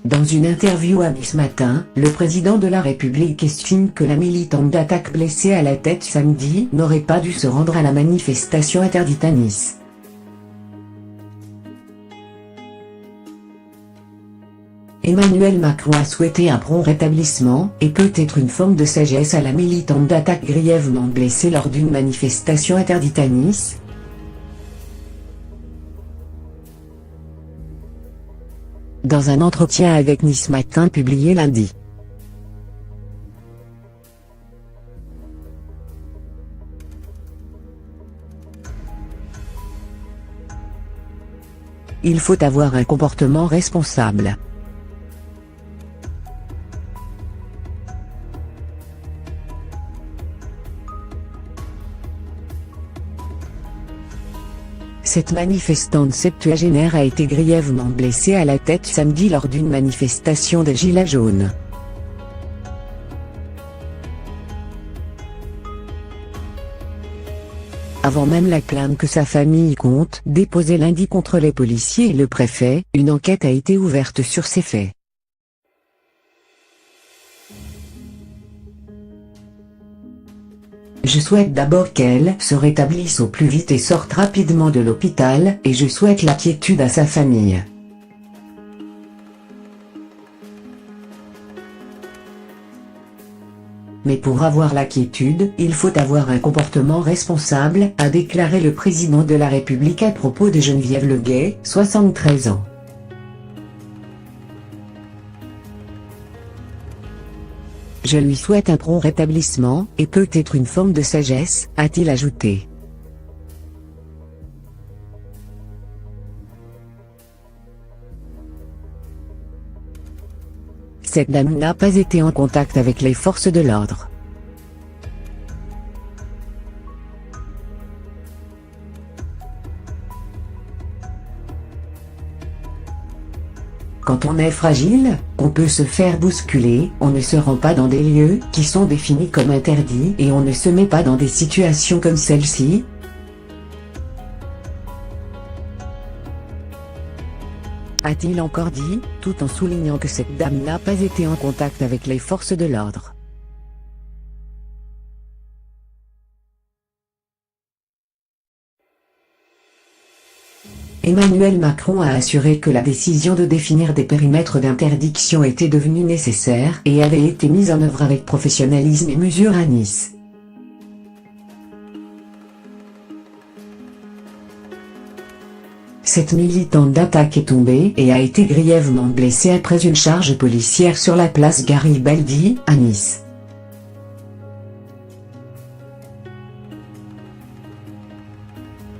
Dans une interview à Nice Matin, le président de la République estime que la militante d'attaque blessée à la tête samedi n'aurait pas dû se rendre à la manifestation interdite à Nice. Emmanuel Macron a souhaité un prompt rétablissement, et peut-être une forme de sagesse à la militante d'attaque grièvement blessée lors d'une manifestation interdite à Nice. Dans un entretien avec Nice Matin publié lundi. Il faut avoir un comportement responsable. Cette manifestante septuagénaire a été grièvement blessée à la tête samedi lors d'une manifestation des Gilets jaunes. Avant même la plainte que sa famille compte déposer lundi contre les policiers et le préfet, une enquête a été ouverte sur ces faits. Je souhaite d'abord qu'elle se rétablisse au plus vite et sorte rapidement de l'hôpital, et je souhaite la quiétude à sa famille. Mais pour avoir la quiétude, il faut avoir un comportement responsable, a déclaré le président de la République à propos de Geneviève Leguet, 73 ans. Je lui souhaite un prompt rétablissement, et peut-être une forme de sagesse, a-t-il ajouté. Cette dame n'a pas été en contact avec les forces de l'ordre. Quand on est fragile, qu'on peut se faire bousculer, on ne se rend pas dans des lieux qui sont définis comme interdits et on ne se met pas dans des situations comme celle-ci. A-t-il encore dit, tout en soulignant que cette dame n'a pas été en contact avec les forces de l'ordre. Emmanuel Macron a assuré que la décision de définir des périmètres d'interdiction était devenue nécessaire et avait été mise en œuvre avec professionnalisme et mesure à Nice. Cette militante d'attaque est tombée et a été grièvement blessée après une charge policière sur la place Garibaldi, à Nice.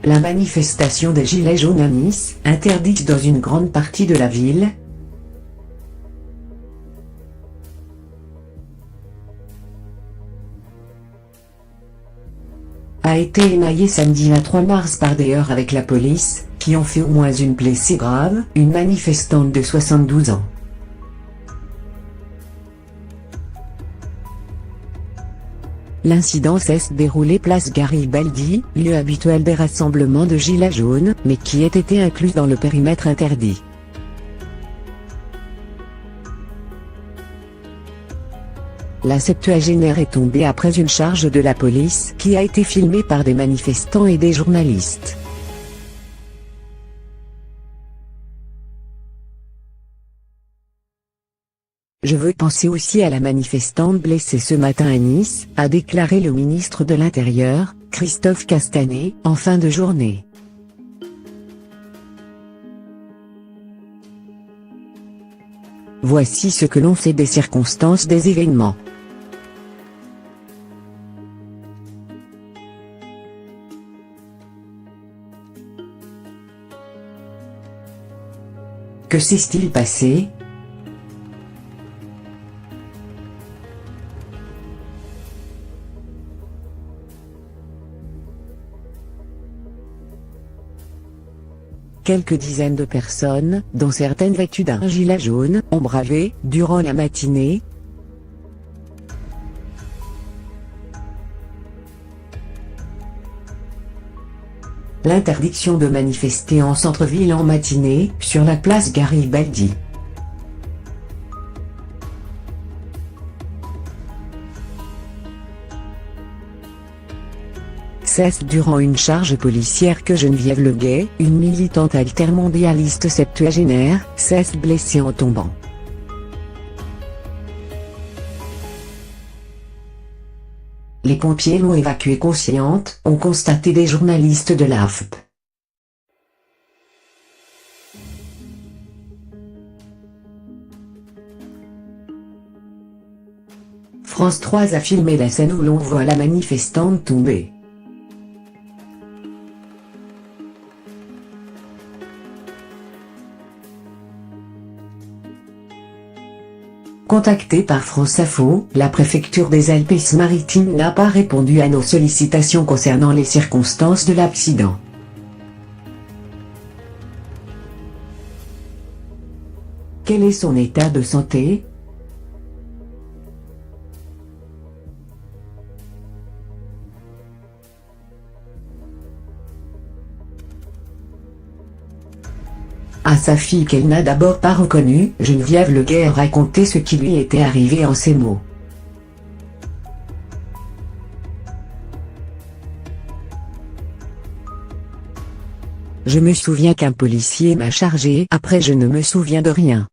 La manifestation des Gilets jaunes à Nice, interdite dans une grande partie de la ville, a été émaillée samedi 23 mars par des heurts avec la police, qui ont fait au moins une blessée grave, une manifestante de 72 ans. L'incident s'est déroulé place Garibaldi, lieu habituel des rassemblements de Gilets jaunes, mais qui ait été inclus dans le périmètre interdit. La septuagénaire est tombée après une charge de la police qui a été filmée par des manifestants et des journalistes. Je veux penser aussi à la manifestante blessée ce matin à Nice, a déclaré le ministre de l'Intérieur, Christophe Castaner, en fin de journée. Voici ce que l'on sait des circonstances des événements. Que s'est-il passé ? Quelques dizaines de personnes, dont certaines vêtues d'un gilet jaune, ont bravé, durant la matinée, l'interdiction de manifester en centre-ville en matinée, sur la place Garibaldi. cesse durant une charge policière que Geneviève Leguet, une militante altermondialiste septuagénaire, cesse blessée en tombant. Les pompiers l'ont évacuée consciente, ont constaté des journalistes de l'AFP. France 3 a filmé la scène où l'on voit la manifestante tomber. Contactée par France Info, la préfecture des Alpes-Maritimes n'a pas répondu à nos sollicitations concernant les circonstances de l'accident. Quel est son état de santé ? À sa fille qu'elle n'a d'abord pas reconnue, Geneviève Leguet a raconté ce qui lui était arrivé en ces mots. Je me souviens qu'un policier m'a chargé, après je ne me souviens de rien.